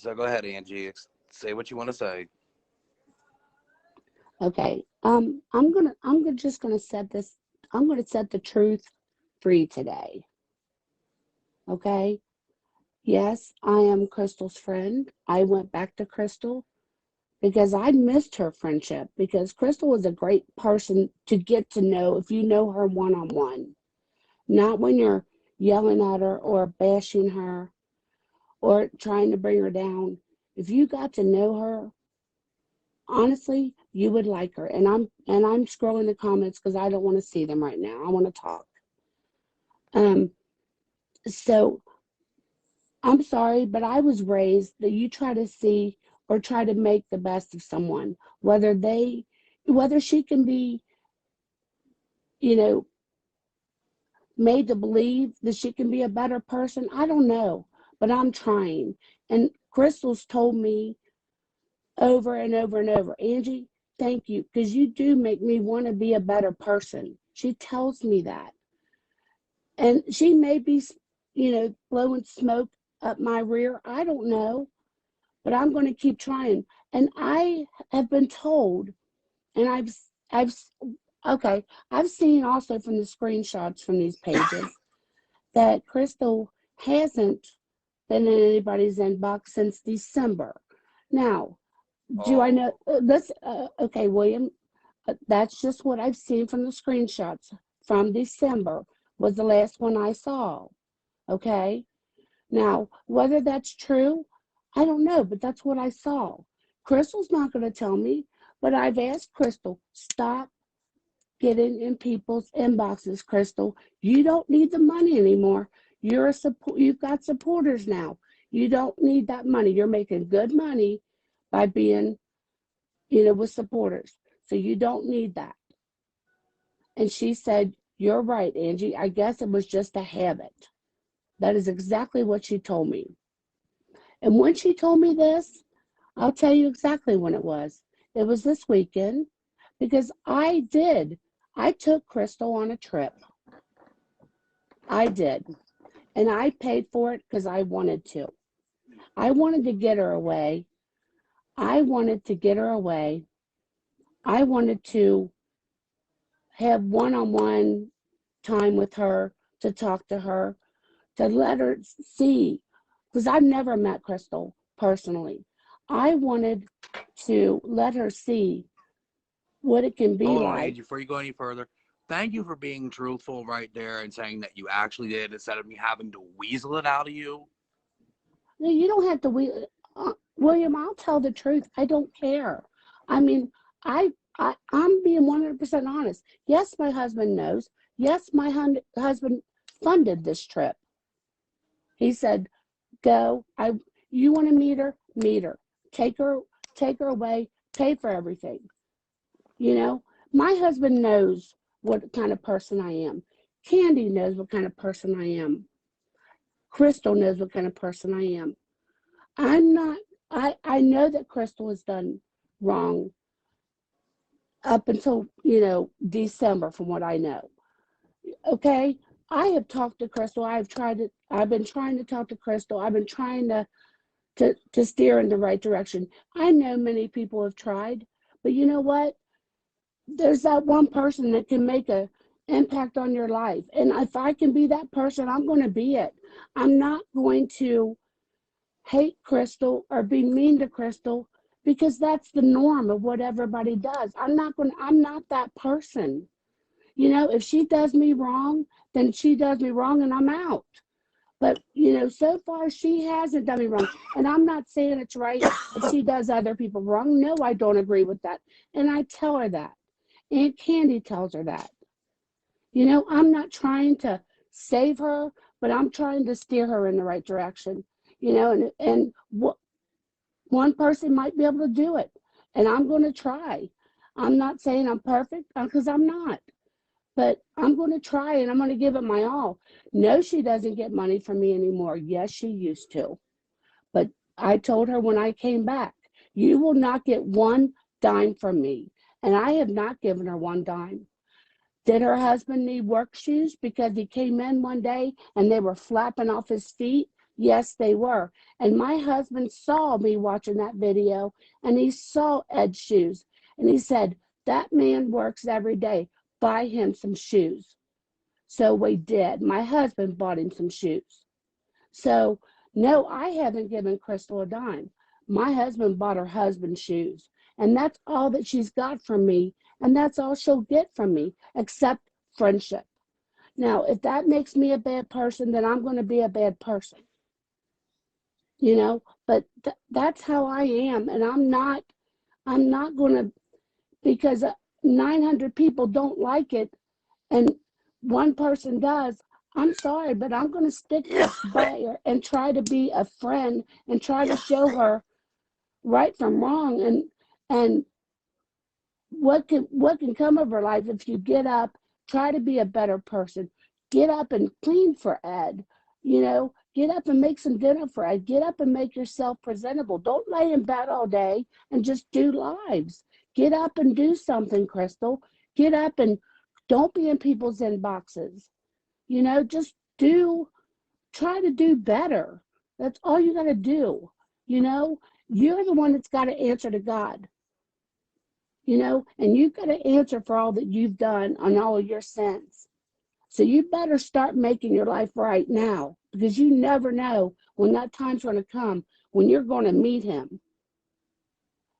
So go ahead, Angie. Say what you want to say. Okay. I'm just gonna set this. I'm gonna set the truth free today. Okay. Yes, I am Crystal's friend. I went back to Crystal because I missed her friendship because Crystal was a great person to get to know if you know her one on one, not when you're yelling at her or bashing her or trying to bring her down. If you got to know her, honestly, you would like her. And I'm scrolling the comments because I don't want to see them right now. I want to talk. Um, so I'm sorry, but I was raised that you try to see or try to make the best of someone, whether she can be, you know, made to believe that she can be a better person. I don't know, but I'm trying. And Crystal's told me over and over and over, Angie, thank you, because you do make me want to be a better person. She tells me that. And she may be, blowing smoke up my rear. I don't know, but I'm going to keep trying. And I have been told, and I've, okay, I've seen also from the screenshots from these pages that Crystal hasn't been in anybody's inbox since December. Now, do I know Oh, this? Okay, William, that's just what I've seen from the screenshots from December was the last one I saw. Okay. Now, whether that's true, I don't know, but that's what I saw. Crystal's not going to tell me, but I've asked Crystal, stop getting in people's inboxes, Crystal. You don't need the money anymore. You've got supporters now. You don't need that money. You're making good money by being, with supporters. So you don't need that. And she said, you're right, Angie. I guess it was just a habit. That is exactly what she told me. And when she told me this, I'll tell you exactly when it was. It was this weekend because I took Crystal on a trip. I did. And I paid for it because I wanted to. I wanted to get her away. I wanted to get her away. I wanted to have one on one time with her, to talk to her, to let her see, because I've never met Crystal personally. I wanted to let her see what it can be hold on, like. Angie. Before you go any further, thank you for being truthful right there and saying that you actually did instead of me having to weasel it out of you. You don't have to, William, I'll tell the truth. I don't care. I mean, I'm being 100% honest. Yes, my husband knows. Yes, my husband funded this trip. He said, go. You want to meet her? Meet her. Take her, take her away, pay for everything. You know, my husband knows what kind of person I am. Candy knows what kind of person I am. Crystal knows what kind of person I am. I'm not, I know that Crystal has done wrong up until, December, from what I know. Okay. I have talked to Crystal. I've been trying to talk to Crystal. I've been trying to steer in the right direction. I know many people have tried, but you know what? There's that one person that can make a impact on your life. And if I can be that person, I'm going to be it. I'm not going to hate Crystal or be mean to Crystal because that's the norm of what everybody does. I'm not that person. If she does me wrong, then she does me wrong and I'm out. But, so far she hasn't done me wrong. And I'm not saying it's right if she does other people wrong. No, I don't agree with that. And I tell her that. Aunt Candy tells her that. I'm not trying to save her, but I'm trying to steer her in the right direction. And one person might be able to do it, and I'm going to try. I'm not saying I'm perfect because I'm not, but I'm going to try and I'm going to give it my all. No, she doesn't get money from me anymore. Yes, she used to, but I told her when I came back, you will not get one dime from me, and I have not given her one dime. Did her husband need work shoes because he came in one day and they were flapping off his feet? Yes, they were. And my husband saw me watching that video, and he saw Ed's shoes. And he said, that man works every day. Buy him some shoes. So we did. My husband bought him some shoes. So, no, I haven't given Crystal a dime. My husband bought her husband shoes. And that's all that she's got from me. And that's all she'll get from me, except friendship. Now, if that makes me a bad person, then I'm going to be a bad person, But that's how I am. And I'm not going to, because 900 people don't like it and one person does. I'm sorry, but I'm going to stick by her and try to be a friend and try to show her right from wrong and what can come of her life if you get up, try to be a better person, get up and clean for Ed, get up and make some dinner for Ed, get up and make yourself presentable. Don't lay in bed all day and just do lives. Get up and do something, Crystal. Get up and don't be in people's inboxes. Just try to do better. That's all you got to do. You're the one that's got to answer to God, and you've got to answer for all that you've done on all of your sins. So you better start making your life right now, because you never know when that time's going to come when you're going to meet him.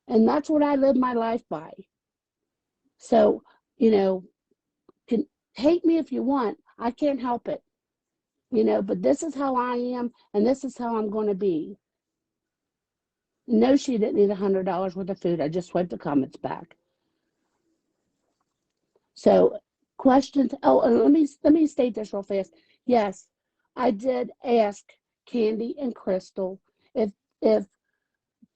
And that's what I live my life by. So, can hate me if you want. I can't help it. But this is how I am, and this is how I'm going to be. No, she didn't need $100 worth of food. I just swiped the comments back. So, questions. Oh, and let me state this real fast. Yes, I did ask Candy and Crystal if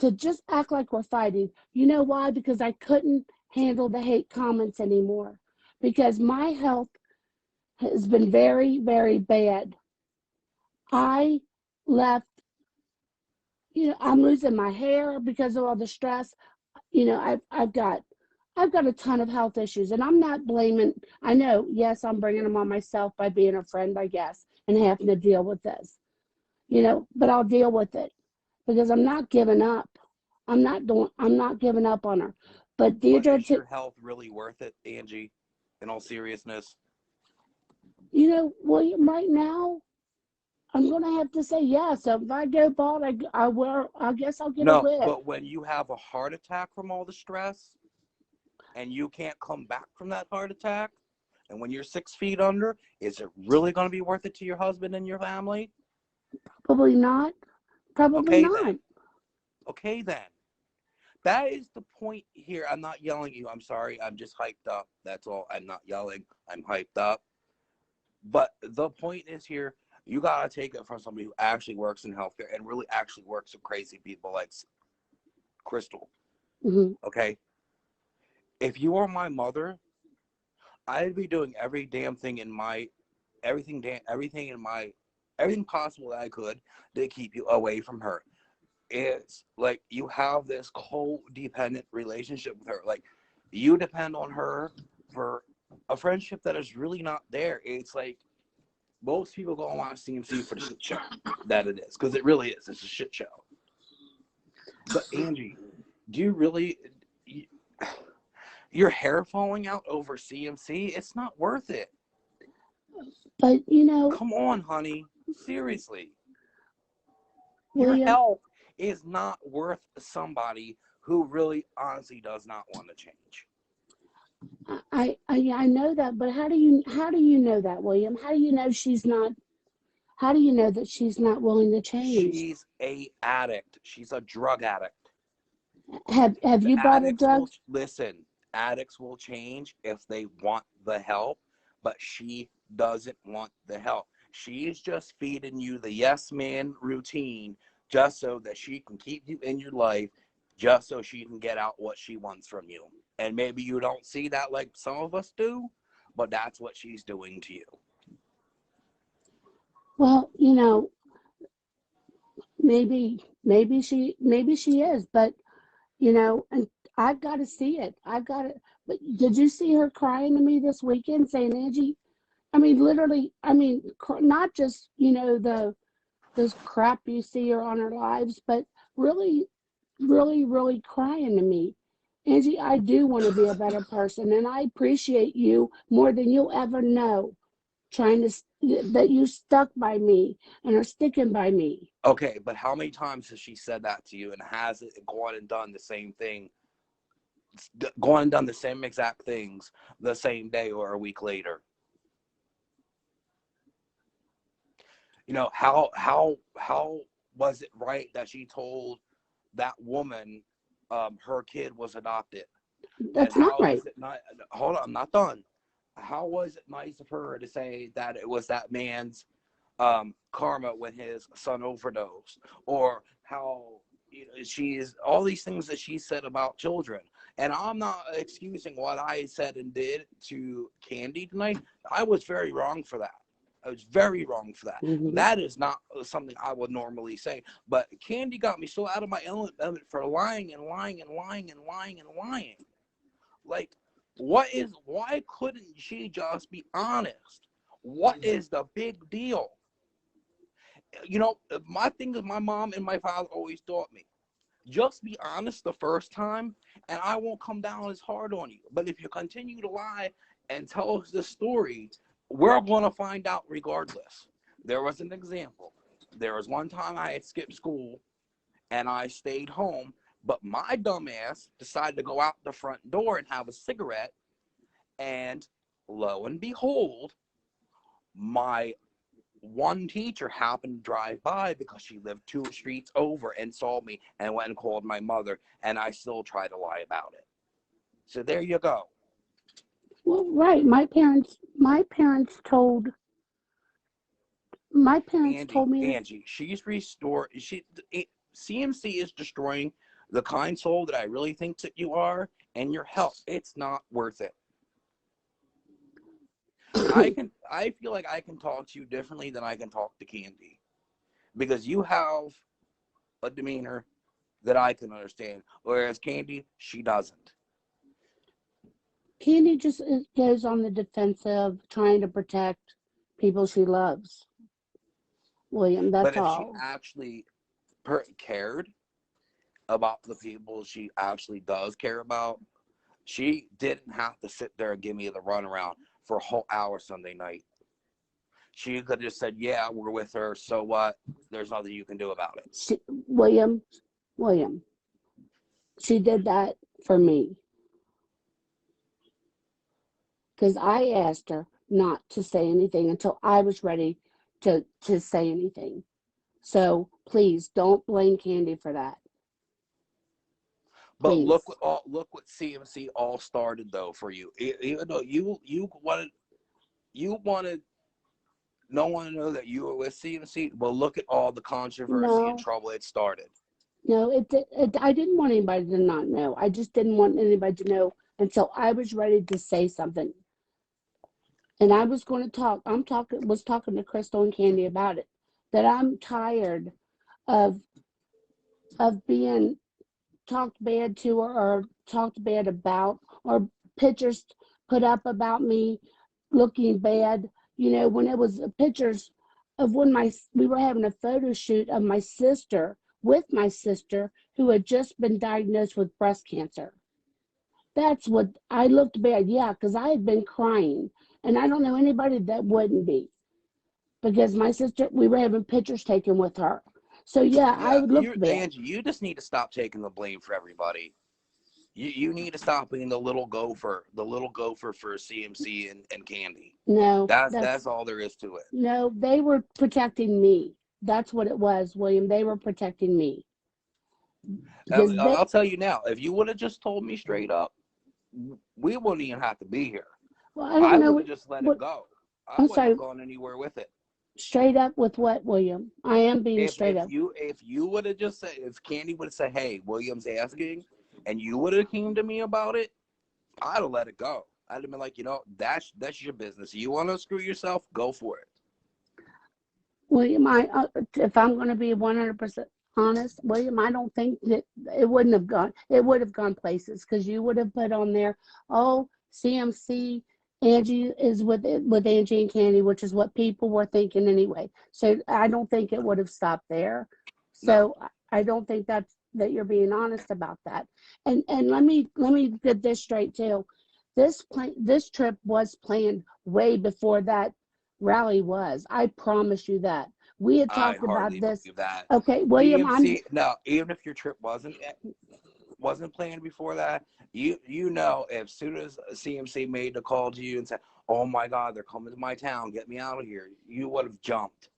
to just act like we're fighting. You know why? Because I couldn't handle the hate comments anymore. Because my health has been very, very bad. I left, I'm losing my hair because of all the stress. I've got a ton of health issues, and I'm not blaming. I know, yes, I'm bringing them on myself by being a friend, I guess, and having to deal with this, but I'll deal with it because I'm not giving up. I'm not giving up on her. But Deirdre, is your health really worth it, Angie? In all seriousness, William, right now, I'm going to have to say yes. So if I go bald, I guess I'll get a wig. No, but when you have a heart attack from all the stress and you can't come back from that heart attack, and when you're 6 feet under, is it really going to be worth it to your husband and your family? Probably not. Probably not. Then. Okay, then. That is the point here. I'm not yelling at you. I'm sorry. I'm just hyped up. That's all. I'm not yelling. I'm hyped up. But the point is here, you got to take it from somebody who actually works in healthcare and really actually works with crazy people like Crystal. Mm-hmm. Okay? If you were my mother, I'd be doing every damn thing in my, everything possible that I could to keep you away from her. It's like you have this codependent relationship with her. Like, you depend on her for a friendship that is really not there. It's like most people go and watch CMC for the shit show that it is, because it really is. It's a shit show. But Angie, do you really, your hair falling out over CMC? It's not worth it. But come on, honey, seriously, William, your health is not worth somebody who really honestly does not want to change. I know that, but how do you know that, William? How do you know she's not? How do you know that she's not willing to change? She's a addict. She's a drug addict. Have you bought a drug? Listen, addicts will change if they want the help, but she doesn't want the help. She's just feeding you the yes man routine just so that she can keep you in your life, just so she can get out what she wants from you. And maybe you don't see that like some of us do, but that's what she's doing to you. Well, maybe she is, but and I've got to see it. But did you see her crying to me this weekend saying, Angie, literally, not just, this crap you see her on her lives, but really, really, really crying to me. Angie, I do want to be a better person, and I appreciate you more than you'll ever know. Trying to that you stuck by me and are sticking by me. Okay, but how many times has she said that to you, and has it gone and done the same thing, gone and done the same exact things the same day or a week later? You know, how was it right that she told that woman her kid was adopted? And That's not how right. is it not? Hold on, I'm not done. How was it nice of her to say that it was that man's karma when his son overdosed? Or how, you know, she is all these things that she said about children. And I'm not excusing what I said and did to Candy tonight. I was very wrong for that. I was very wrong for that. Hmm. That is not something I would normally say. But Candy got me so out of my element for lying and lying and lying and lying and lying. Like, why couldn't she just be honest? What is the big deal? You know, my thing is, my mom and my father always taught me, just be honest the first time, and I won't come down as hard on you. But if you continue to lie and tell us this story, we're going to find out regardless. There was an example. There was one time I had skipped school and I stayed home, but my dumbass decided to go out the front door and have a cigarette. And lo and behold, my one teacher happened to drive by because she lived 2 streets over and saw me and went and called my mother, and I still try to lie about it. So there you go. Well, right. My parents Angie, told me this. Angie, she's restored. CMC is destroying the kind soul that I really think that you are, and your health. It's not worth it. I feel like I can talk to you differently than I can talk to Candy, because you have a demeanor that I can understand, whereas Candy, she doesn't. Candy just goes on the defensive, trying to protect people she loves. William, But that's if she all. actually cared about the people she actually does care about, she didn't have to sit there and give me the runaround for a whole hour Sunday night. She could have just said, "Yeah, we're with her. So what? There's nothing you can do about it." William, William, she did that for me because I asked her not to say anything until I was ready to say anything. So please don't blame Candy for that. But Please. look what CMC all started though for you. Even though you wanted no one to know that you were with CMC. Well, look at all the controversy and No, trouble it started. no, I didn't want anybody to not know. I just didn't want anybody to know until I was ready to say something. And I was going to talk. Was talking to Crystal and Candy about it. That I'm tired of being talked bad to or talked bad about or pictures put up about me looking bad. You know, when it was pictures of when we were having a photo shoot of my sister with my sister who had just been diagnosed with breast cancer. That's what I looked bad. Yeah, because I had been crying, and I don't know anybody that wouldn't be because my sister, we were having pictures taken with her. So yeah, I Yeah, looked bad. Angie, you just need to stop taking the blame for everybody. You need to stop being the little gopher for CMC and Candy. No, That's all there is to it. no, they were protecting me. That's what it was, William. They were protecting me because I'll tell you now, if you would have just told me straight up, we wouldn't even have to be here. well, I don't I know would have just let it what, go. I I'm wouldn't sorry, have gone anywhere with it. straight up with what, William? I am being If straight up. you would have just said, if Candy would have said, "Hey, William's asking," and you would have came to me about it, I'd have let it go. I'd have been like, that's your business. You want to screw yourself? Go for it. William, if I'm going to be 100% honest, William, I don't think that it wouldn't have gone, it would have gone places because you would have put on there, oh, CMC Angie is with Angie and Candy, which is what people were thinking anyway. So I don't think it would have stopped there. No. So I don't think that you're being honest about that. And let me get this straight too. This trip was planned way before that rally was. I promise you that. We had I talked about hardly this. believe that. Okay, William, CMC, no, even if your trip wasn't planned before that, you know, as soon as CMC made the call to you and said, "Oh my God, they're coming to my town, get me out of here," you would have jumped at her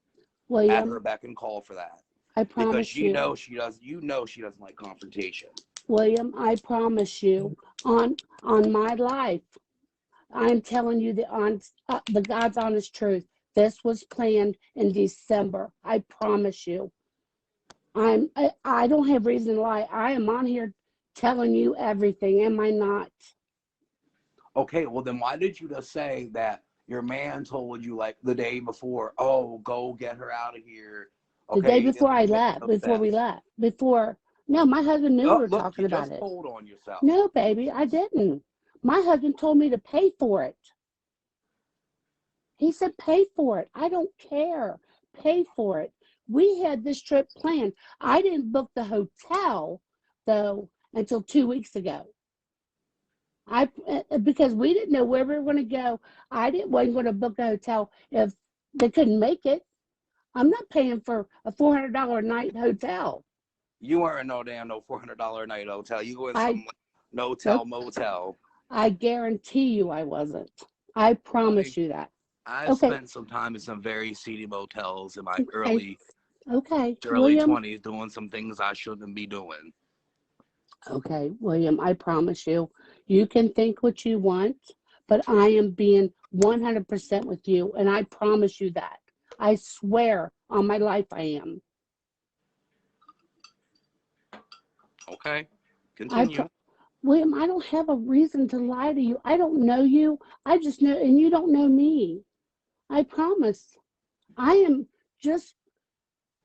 William, beck and call for that I because promise you. you know she doesn't like confrontation. William, I promise you on my life. I'm telling you the God's honest truth. This was planned in December. I promise you. I don't have reason to lie. I am on here telling you everything. Am I not? Okay, well then why did you just say that your man told you like the day before, "Oh, go get her out of here"? The day Okay, it before I makes left, no before we sense. left, before no, my husband knew we Oh, were look, talking you about just it. told on yourself. No, baby, I didn't. My husband told me to pay for it. He said, pay for it. I don't care. Pay for it. We had this trip planned. I didn't book the hotel, though, until 2 weeks ago. Because we didn't know where we were going to go. Wasn't going to book a hotel if they couldn't make it. I'm not paying for a $400 a night hotel. You weren't no damn no $400 a night hotel. You were in I some like, no-tell nope, motel. I guarantee you I wasn't. I promise you that. I Okay, spent some time in some very seedy motels in my okay, okay, early William. 20s doing some things I shouldn't be doing. Okay, William, I promise you, you can think what you want, but I am being 100% with you, and I promise you that. I swear on my life I am. Okay, I continue. pro- William, I don't have a reason to lie to you. I don't know you. I just know, and you don't know me. I promise. I am just,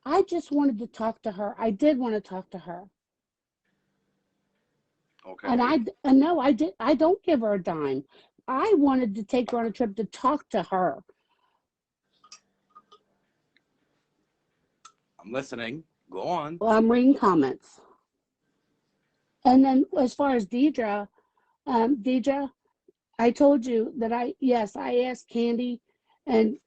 I just wanted to talk to her. I did want to talk to her. Okay, And no, I did. I don't give her a dime. I wanted to take her on a trip to talk to her. I'm listening. Go on. Well, I'm reading comments. And then as far as Deidre, I told you that yes, I asked Candy and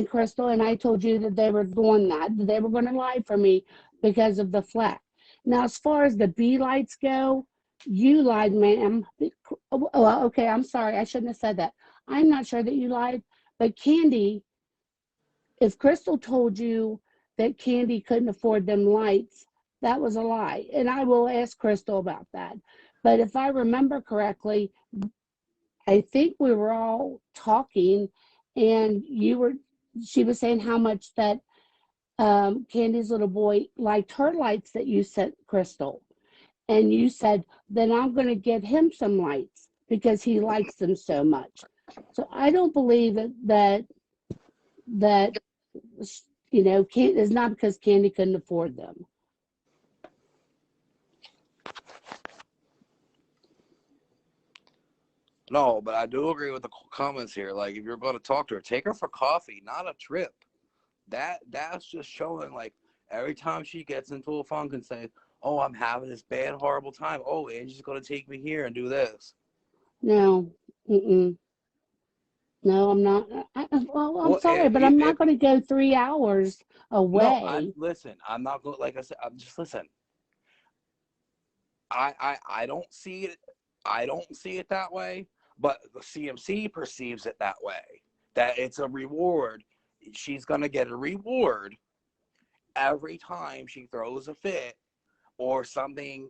Crystal, and I told you that they were doing that they were going to lie for me because of the flat. Now, as far as the bee lights go, you lied, ma'am. Well, okay, I'm sorry. I shouldn't have said that. I'm not sure that you lied, but Candy, if Crystal told you that Candy couldn't afford them lights, that was a lie. And I will ask Crystal about that. But if I remember correctly, I think we were all talking and she was saying how much that Candy's little boy liked her lights that you sent Crystal. And you said, then I'm going to get him some lights because he likes them so much. So I don't believe that it's not because Candy couldn't afford them. No, but I do agree with the comments here. Like, if you're going to talk to her, take her for coffee, not a trip. That's just showing like every time she gets into a funk and say, "Oh, I'm having this bad, horrible time. Oh, Angie's going to take me here and do this." No, mm-mm. No, I'm not. Well, I'm Well, sorry, but I'm not going to go 3 hours no, away. listen. I'm not going. Like I said, I'm just listen. I don't see it. I don't see it that way, but the CMC perceives it that way. That it's a reward. She's gonna get a reward every time she throws a fit or something.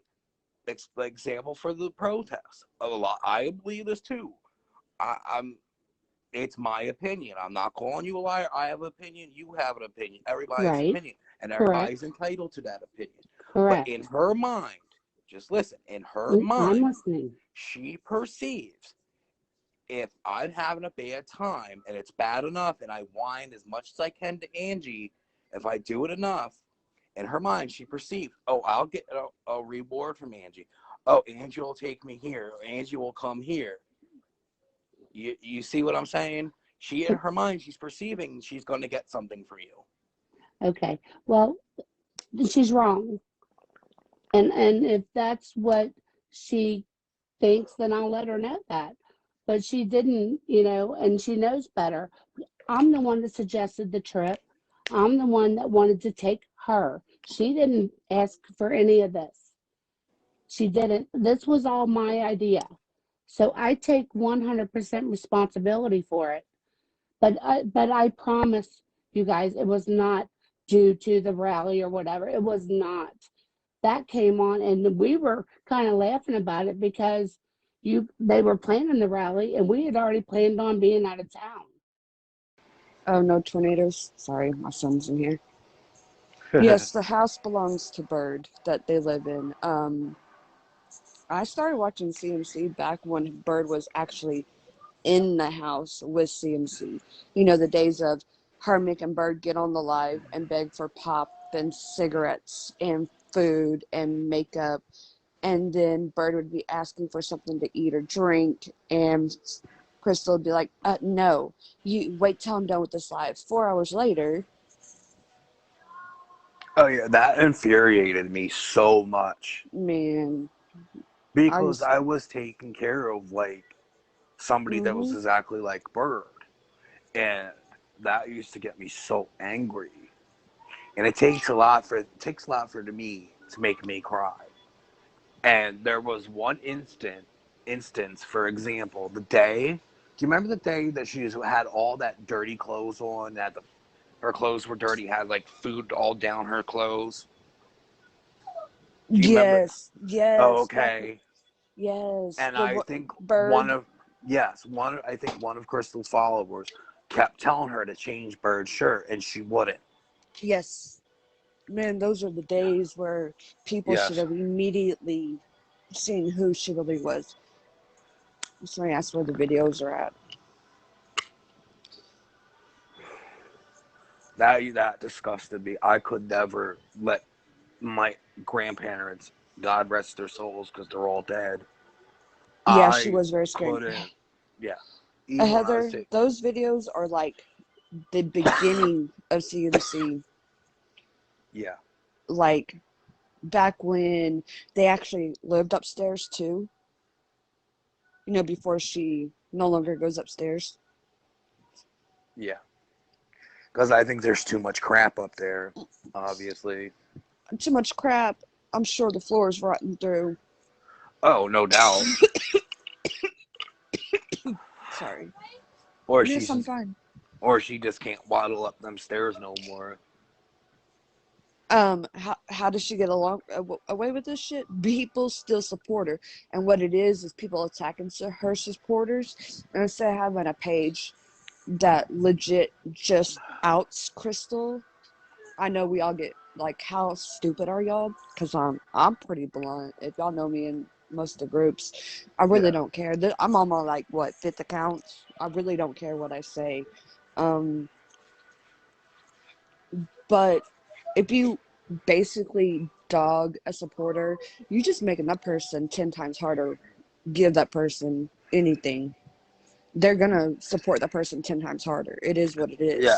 Example for the protest. A lot. I believe this too. I'm. It's my opinion. I'm not calling you a liar. I have an opinion. You have an opinion. Everybody's Right? opinion, and everybody's Correct. entitled to that opinion. But in Correct. her mind, just listen. In her mind, I'm listening. she perceives if I'm having a bad time and it's bad enough, and I whine as much as I can to Angie, if I do it enough, in her mind, she perceives, oh, I'll get a reward from Angie. Oh, Angie will take me here. Or Angie will come here. You see what I'm saying? She, in her mind, she's perceiving she's going to get something for you. Okay. Well, she's wrong. And if that's what she thinks, then I'll let her know that. But she didn't, and she knows better. I'm the one that suggested the trip. I'm the one that wanted to take her. She didn't ask for any of this. She didn't. This was all my idea. So I take 100% responsibility for it. But I promise you guys, it was not due to the rally or whatever. It was not. That came on, and we were kind of laughing about it because they were planning the rally, and we had already planned on being out of town. Oh, no tornadoes. Sorry, my son's in here. Yes, the house belongs to Bird that they live in. I started watching CMC back when Bird was actually in the house with CMC. The days of her making Bird get on the live and beg for pop and cigarettes and food and makeup. And then Bird would be asking for something to eat or drink. And Crystal would be like, no, you wait till I'm done with this live. 4 hours later. Oh, yeah, that infuriated me so much. Man. Because I was taking care of, like, somebody that was exactly like Bird. And that used to get me so angry. And it takes a lot for me to make me cry. And there was one instance, for example, do you remember the day that she had all that dirty clothes on, that her clothes were dirty, had like food all down her clothes? Do you remember? Yes. Oh, okay. Yes. And I think Bird. one of Crystal's followers kept telling her to change Bird's shirt, and she wouldn't. Yes. Man, those are the days where people should have immediately seen who she really was. Somebody asked where the videos are at. That disgusted me. I could never let my grandparents, God rest their souls, because they're all dead. Yeah, she was very scary. Yeah. Heather, those videos are like the beginning of CMC. Yeah. Like back when they actually lived upstairs too. Before she no longer goes upstairs. Yeah. Because I think there's too much crap up there, obviously. Too much crap. I'm sure the floor is rotten through. Oh, no doubt. Sorry. Or I'm fine. Or she just can't waddle up them stairs no more. How does she get away with this shit? People still support her, and what it is people attacking her supporters, and instead of having a page that legit just outs Crystal. I know we all get like, how stupid are y'all? Because I'm pretty blunt. If y'all know me in most of the groups, I really don't care. I'm on my like fifth account. I really don't care what I say. But if you basically dog a supporter, you just making that person 10 times harder. Give that person anything. They're gonna support that person 10 times harder. It is what it is. Yeah.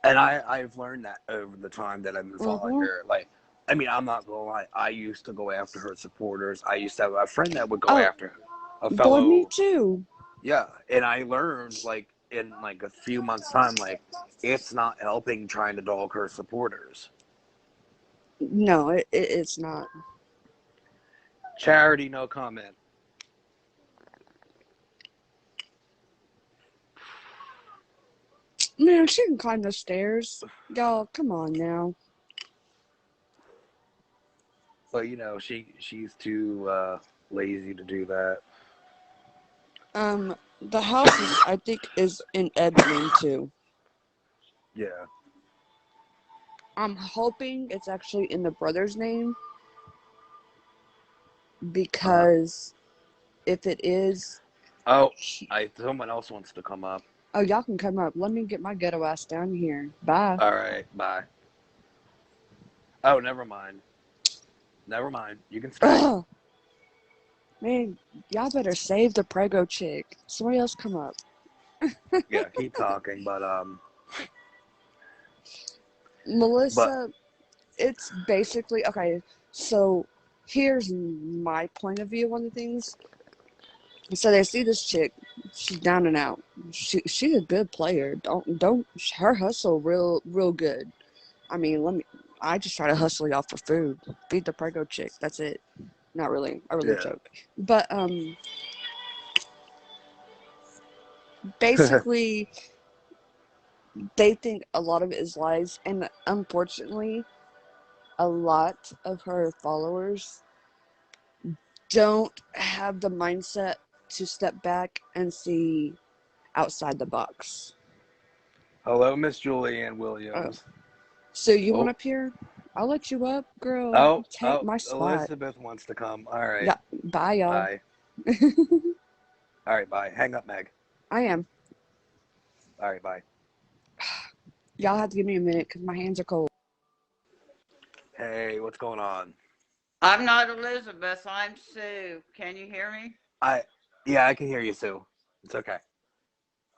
And I've learned that over the time that I've been following her. Like, I mean, I'm not gonna lie. I used to go after her supporters. I used to have a friend that would go after a fellow. Boy, me too. Yeah, and I learned like in like a few months' time, like it's not helping trying to dog her supporters. No, it's not. Charity, no comment. Man, she can climb the stairs. Y'all, come on now. But she's too lazy to do that. The house I think is in Ed's name too. Yeah. I'm hoping it's actually in the brother's name, because if it is... Oh, someone else wants to come up. Oh, y'all can come up. Let me get my ghetto ass down here. Bye. All right, bye. Oh, never mind. You can stay. Man, y'all better save the Prego chick. Somebody else come up. Yeah, keep talking, but Melissa, it's basically okay. So here's my point of view on the things. So they see this chick, she's down and out. She's a good player. Don't her hustle real good. I mean, I just try to hustle y'all for food. Feed the prego chick. That's it. Not really. I really yeah. joke. But basically they think a lot of it is lies, and unfortunately a lot of her followers don't have the mindset to step back and see outside the box. Hello, Miss Julianne Oh, Williams. so you want Oh, up here? I'll let you up, girl. oh, Take oh, my spot. Elizabeth wants to come. All right. Yeah, bye, y'all. Bye. All right, bye. Hang up, Meg. I am. All right, bye. Y'all have to give me a minute because my hands are cold. Hey, what's going on? I'm not Elizabeth. I'm Sue. Can you hear me? I, yeah, I can hear you, Sue. It's okay.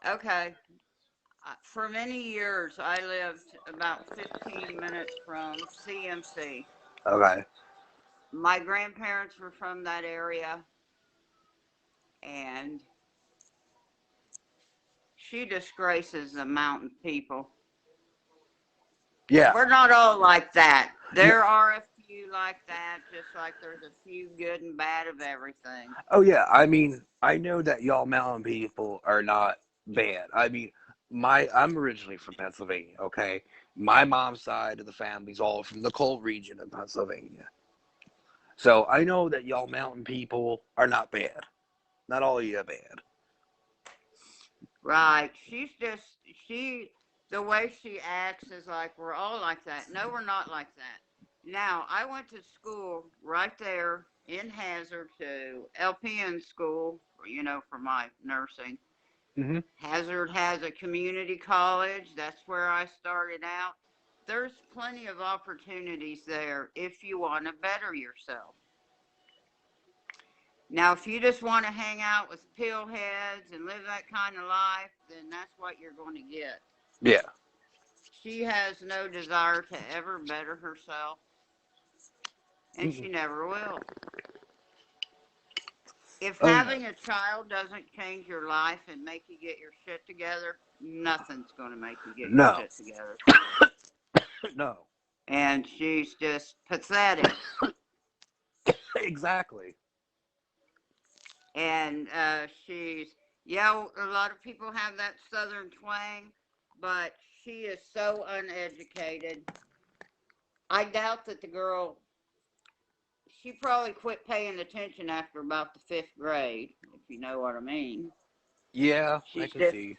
Okay. For many years, I lived about 15 minutes from CMC. Okay. My grandparents were from that area, and she disgraces the mountain people. Yeah. We're not all like that. N- There are a few like that, just like there's a few good and bad of everything. Oh yeah. I mean, I know that y'all mountain people are not bad. I mean, I'm originally from Pennsylvania. Okay. My mom's side of the family's all from the coal region of Pennsylvania. So I know that y'all mountain people are not bad. Not all of you are bad. Right. The way she acts is like we're all like that. No, we're not like that. Now, I went to school right there in Hazard to LPN school, for my nursing. Hmm. Hazard has a community college. That's where I started out. There's plenty of opportunities there if you want to better yourself. Now, if you just want to hang out with pill heads and live that kind of life, then that's what you're going to get. Yeah. She has no desire to ever better herself, and Mm-mm. she never will. If Oh no. having a child doesn't change your life and make you get your shit together, nothing's going to make you get your No. shit together. No. And she's just pathetic. Exactly. And a lot of people have that southern twang, but she is so uneducated. I doubt that the girl, she probably quit paying attention after about the fifth grade, if you know what I mean. Yeah, I She's can just, see.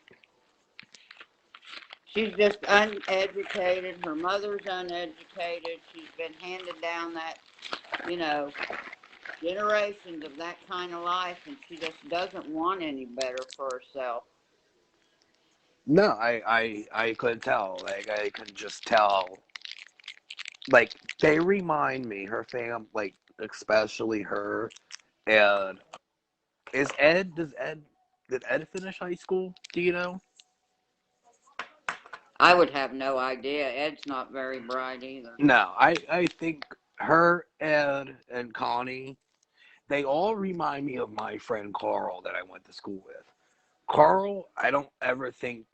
she's just uneducated. Her mother's uneducated. She's been handed down that, you know, generations of that kind of life, and she just doesn't want any better for herself. No, I could tell. Like I could just tell. Like they remind me, her fam, like especially her and is Ed. Did Ed finish high school? Do you know? I would have no idea. Ed's not very bright either. No, I think her, Ed, and Connie. They all remind me of my friend Carl that I went to school with. Carl, I don't ever think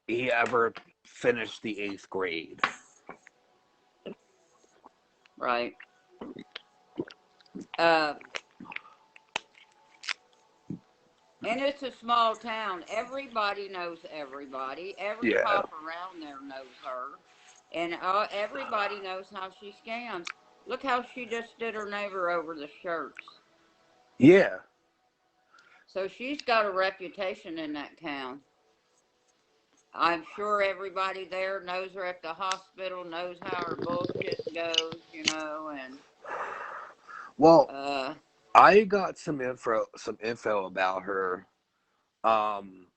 he ever finished the eighth grade. Right. Uh, and it's a small town. Everybody knows everybody. Every Yeah. cop around there knows her. And everybody knows how she scams. Look how she just did her neighbor over the shirts. Yeah. So she's got a reputation in that town. I'm sure everybody there knows her at the hospital, knows how her bullshit goes, and Well, uh, I got some info about her. Um,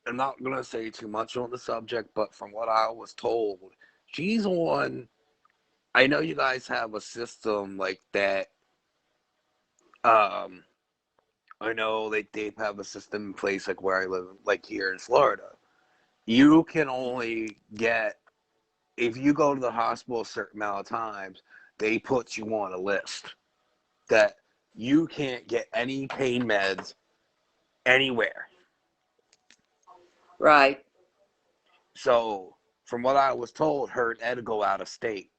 I'm not gonna say too much on the subject, but from what I was told, she's on. I know you guys have a system like that. Um, I know they have a system in place like where I live, like here in Florida. You can only get, if you go to the hospital a certain amount of times, they put you on a list that you can't get any pain meds anywhere. Right. So, from what I was told, her and Ed go out of state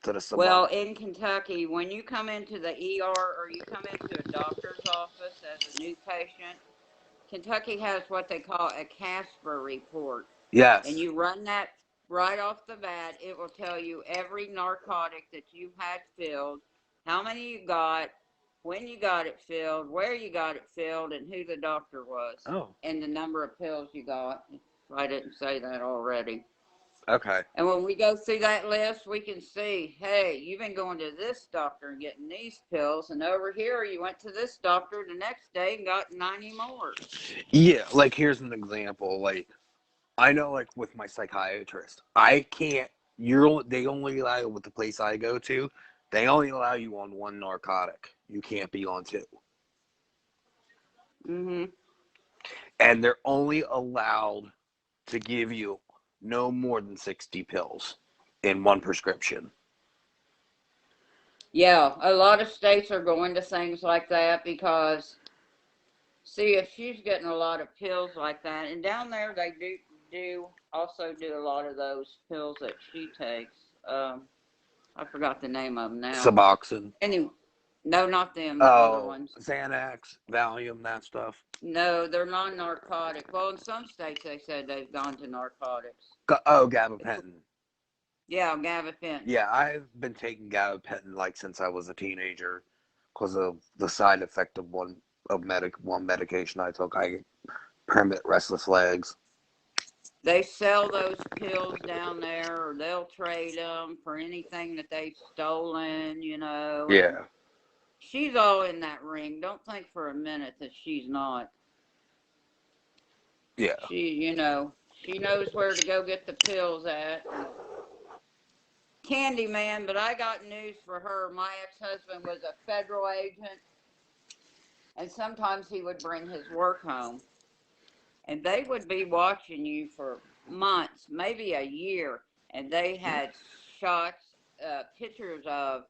to the Well, suburb. in Kentucky, when you come into the ER or you come into a doctor's office as a new patient, Kentucky has what they call a Casper report. And Yes. you run that right off the bat. It will tell you every narcotic that you've had filled, how many you got, when you got it filled, where you got it filled, and who the doctor was, Oh, and the number of pills you got. If I didn't say that already. okay. And when we go through that list, we can see, hey, you've been going to this doctor and getting these pills, and over here you went to this doctor the next day and got 90 more. Yeah, like here's an example. Like I know, like with my psychiatrist, I can't. They only allow with the place I go to. They only allow you on one narcotic. You can't be on two, Mm-hmm. and they're only allowed to give you no more than 60 pills in one prescription. Yeah, a lot of states are going to things like that because, see, if she's getting a lot of pills like that, and down there they do also do a lot of those pills that she takes. I forgot the name of them now. Suboxone. Anyway, no, not them. The other Oh, ones. Xanax, Valium, that stuff. No, they're non-narcotic. Well, in some states they said they've gone to narcotics. Oh, gabapentin. Yeah, gabapentin. Yeah, I've been taking gabapentin like since I was a teenager because of the side effect of one medication I took. I permit restless legs. They sell those pills down there, or they'll trade them for anything that they've stolen, And Yeah, she's all in that ring. Don't think for a minute that she's not. yeah. She knows where to go get the pills at. Candyman, but I got news for her. My ex-husband was a federal agent, and sometimes he would bring his work home, and they would be watching you for months, maybe a year, and they had shots, pictures of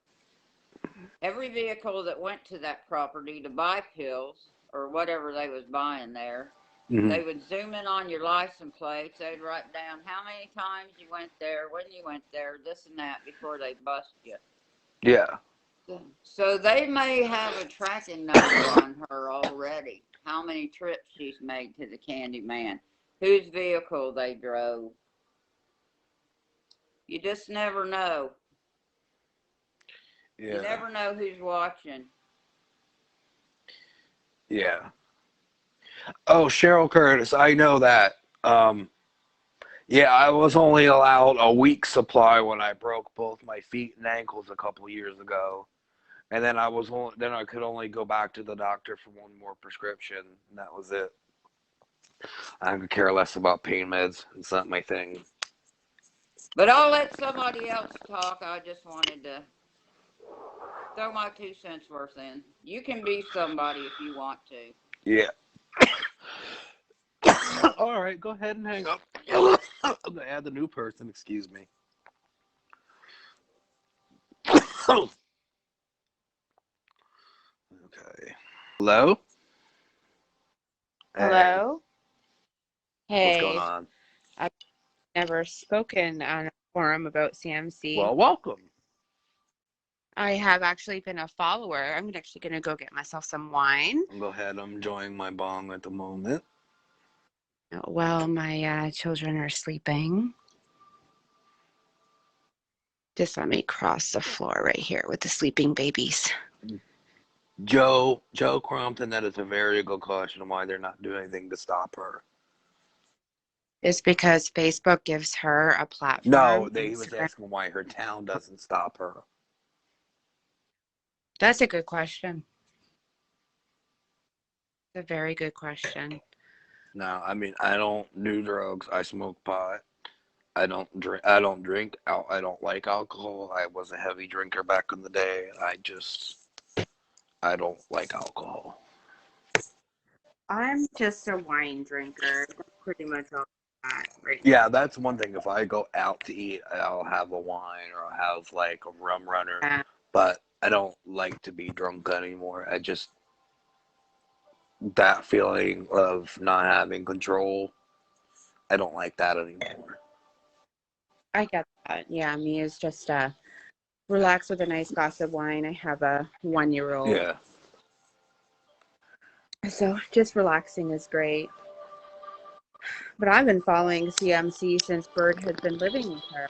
every vehicle that went to that property to buy pills or whatever they was buying there. Mm-hmm. They would zoom in on your license plates. They'd write down how many times you went there, when you went there, this and that before they bust you. Yeah. So they may have a tracking number on her already. How many trips she's made to the Candyman, whose vehicle they drove. You just never know. Yeah. You never know who's watching. Yeah. Oh, Cheryl Curtis, I know that. Yeah, I was only allowed a week's supply when I broke both my feet and ankles a couple years ago, and then I could only go back to the doctor for one more prescription, and that was it. I could care less about pain meds. It's not my thing. But I'll let somebody else talk. I just wanted to throw my 2 cents worth in. You can be somebody if you want to. Yeah. All right, go ahead and hang up. I'm gonna add the new person. Excuse me. Okay. Hello. Hey, Hello. what's going Hey, on? I've never spoken on a forum about CMC. Well, welcome. I have actually been a follower. I'm actually going to go get myself some wine Go ahead. I'm enjoying my bong at the moment. while my children are sleeping. Just let me cross the floor right here with the sleeping babies. Joe Crompton, that is a very good question why they're not doing anything to stop her. It's because Facebook gives her a platform. No, he was Instagram. asking why her town doesn't stop her. That's a good question. A very good question. No, I mean, I don't do drugs. I smoke pot. I don't drink. I don't like alcohol. I was a heavy drinker back in the day. I don't like alcohol. I'm just a wine drinker. That's pretty much all that right Yeah, that's one thing. If I go out to eat, I'll have a wine or I'll have like a rum runner, now. but I don't like to be drunk anymore. I just, that feeling of not having control, I don't like that anymore. I get that. Yeah, me is just relax with a nice glass of wine. I have a 1-year-old, Yeah. so just relaxing is great. But I've been following CMC since Bird has been living with her.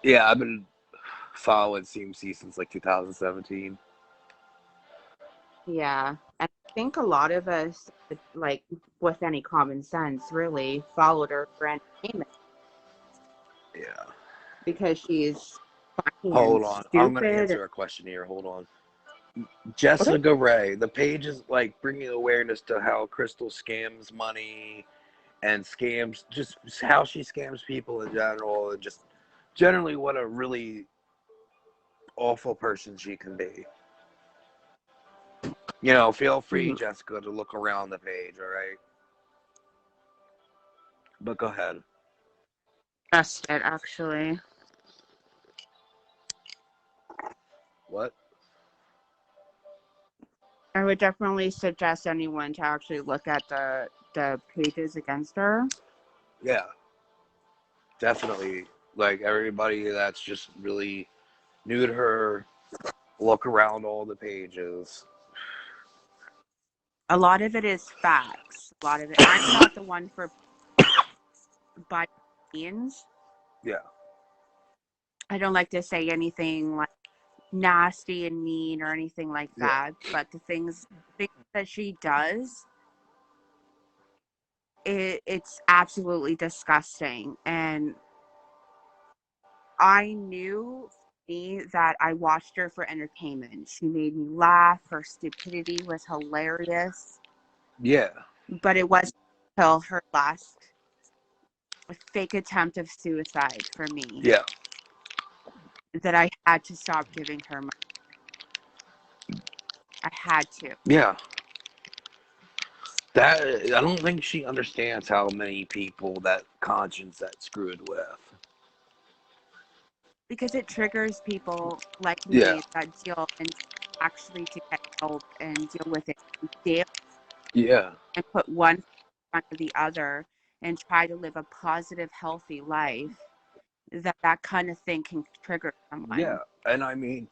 Yeah, I've been following CMC since like 2017. Yeah, and I think a lot of us, like with any common sense, really followed her for entertainment Yeah. because she's funny and Hold on. I'm going to stupid. answer a question here. Hold on. Okay. Jessica Ray, the page is like bringing awareness to how Crystal scams money and scams, just how she scams people in general, and just generally what a really awful person she can be. You know, feel free, Mm-hmm. Jessica, to look around the page, all right? But go ahead. Just it, actually. What? I would definitely suggest anyone to actually look at the pages against her. Yeah, definitely. Like everybody that's just really new to her, look around all the pages. A lot of it is facts. A lot of it. I'm not the one for by means. Yeah. I don't like to say anything like nasty and mean or anything like Yeah. that. But the things that she does, it's absolutely disgusting. And I knew that I watched her for entertainment. She made me laugh. Her stupidity was hilarious. Yeah. But it wasn't until her last fake attempt of suicide for me Yeah. that I had to stop giving her money. I had to. Yeah. That, I don't think she understands how many people that conscience that screwed with. Because it triggers people like Yeah. me that deal and actually to get help and deal with it daily Yeah. and put one in front of the other and try to live a positive, healthy life. That kind of thing can trigger Yeah. someone. And I mean,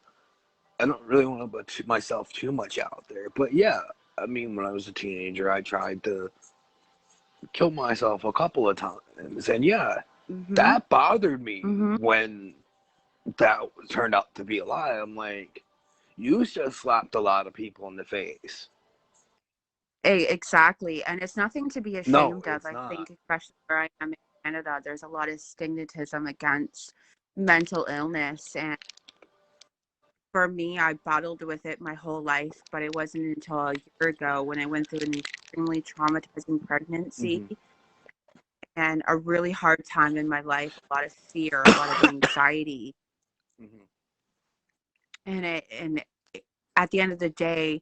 I don't really want to put myself too much out there, but yeah, I mean, when I was a teenager, I tried to kill myself a couple of times, and yeah, Mm-hmm. that bothered me Mm-hmm. when that turned out to be a lie. I'm like, you just slapped a lot of people in the face. Exactly. And it's nothing to be No, ashamed of. it's I not. think, especially where I am in Canada, there's a lot of stigmatism against mental illness. And for me, I battled with it my whole life, but it wasn't until a year ago when I went through an extremely traumatizing pregnancy Hmm. and a really hard time in my life, a lot of fear, a lot of anxiety. Hmm. And at the end of the day,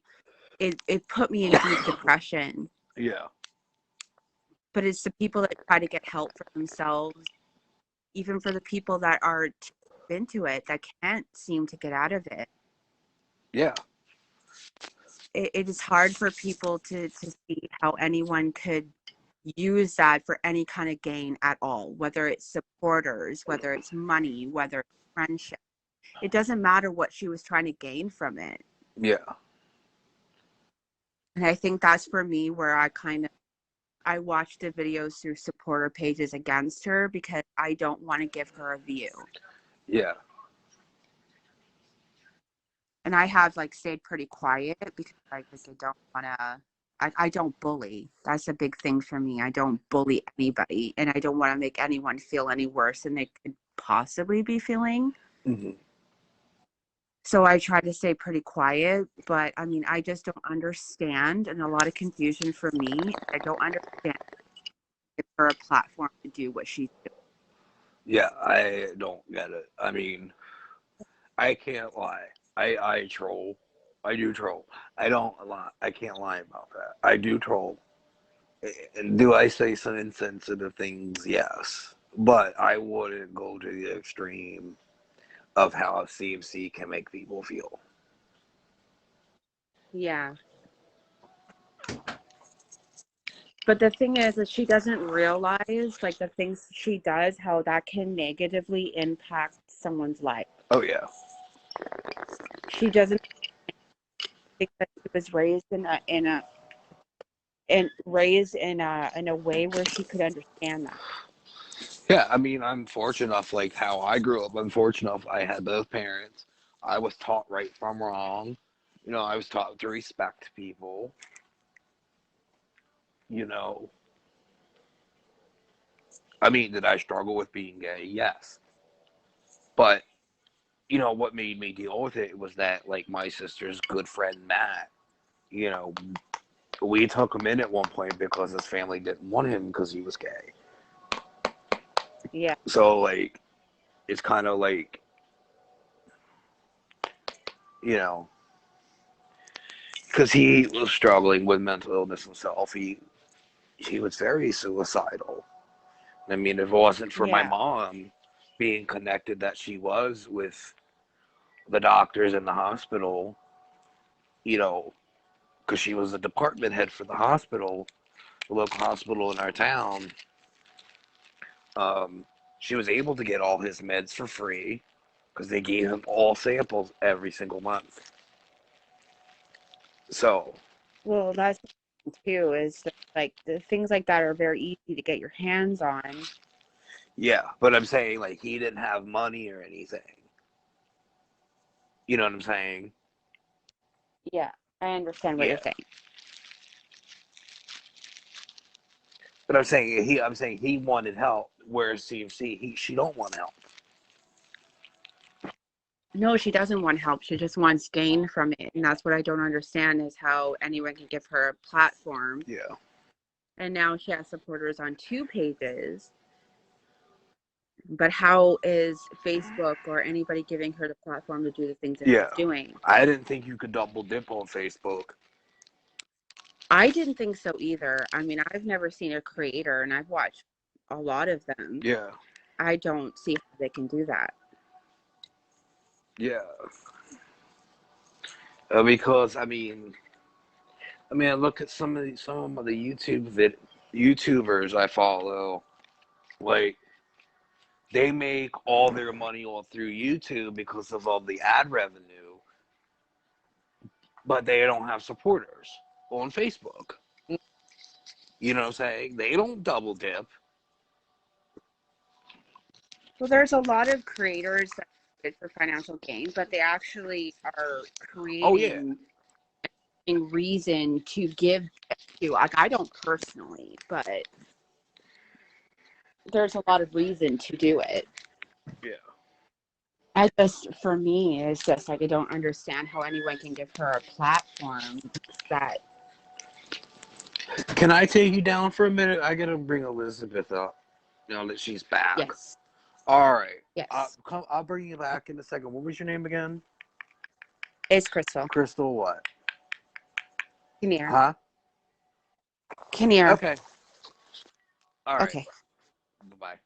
it put me in deep depression. Yeah. But it's the people that try to get help for themselves, even for the people that are into it, that can't seem to get out of it. Yeah. It is hard for people to see how anyone could use that for any kind of gain at all, whether it's supporters, whether it's money, whether it's friendship. It doesn't matter what she was trying to gain from it. Yeah. And I think that's for me where I watch the videos through supporter pages against her because I don't want to give her a view. Yeah. And I have like stayed pretty quiet because I don't want to. I don't bully. That's a big thing for me. I don't bully anybody, and I don't want to make anyone feel any worse than they could possibly be feeling. Hmm. So I try to stay pretty quiet. But I mean, I just don't understand, and a lot of confusion for me. I don't understand give her a platform to do what she's doing. Yeah. I don't get it. I mean, I can't lie. I troll. I do troll. I don't lie. I can't lie about that. I do troll. And do I say some insensitive things? Yes. But I wouldn't go to the extreme of how CMC can make people feel. Yeah. But the thing is that she doesn't realize, like, the things she does, how that can negatively impact someone's life. Oh, yeah. She doesn't think that she was raised in a way where she could understand that. Yeah, I mean, I'm fortunate enough, like how I grew up, I'm fortunate enough I had both parents. I was taught right from wrong. You know, I was taught to respect people. You know, I mean, did I struggle with being gay? Yes. But, you know, what made me deal with it was that, like, my sister's good friend, Matt, you know, we took him in at one point because his family didn't want him because he was gay. Yeah. So, like, it's kind of like, you know, because he was struggling with mental illness himself. He was very suicidal. I mean, if it wasn't for my Yeah. mom being connected that she was with the doctors in the hospital, you know, because she was the department head for the hospital, the local hospital in our town, she was able to get all his meds for free because they gave him all samples every single month. So, Well, that's the thing too, is that, like, the things like that are very easy to get your hands on. yeah, but I'm saying, like, he didn't have money or anything. You know what I'm saying? Yeah, I understand what Yeah. you're saying. But I'm saying he wanted help, whereas CMC she don't want help. No, she doesn't want help. She just wants gain from it. And that's what I don't understand, is how anyone can give her a platform. Yeah. And now she has supporters on 2 pages. But how is Facebook or anybody giving her the platform to do the things that Yeah. she's doing? I didn't think you could double dip on Facebook. I didn't think so either. I mean, I've never seen a creator, and I've watched a lot of them. Yeah. I don't see how they can do that. Yeah. Because I mean, I look at some of the YouTubers I follow, like they make all their money all through YouTube because of all the ad revenue, but they don't have supporters on Facebook. You know what I'm saying? They don't double dip. Well, there's a lot of creators that do it for financial gain, but they actually are Oh yeah. creating a reason to give to. Like, I don't personally, but there's a lot of reason to do it. Yeah. I just, for me, it's just like I don't understand how anyone can give her a platform that. Can I take you down for a minute? I gotta bring Elizabeth up now that she's back. Yes. All right. Yes. I'll bring you back in a second. What was your name again? It's Crystal. Crystal what? Kinnear. Huh? Kinnear. Okay. All right. Okay. Bye-bye.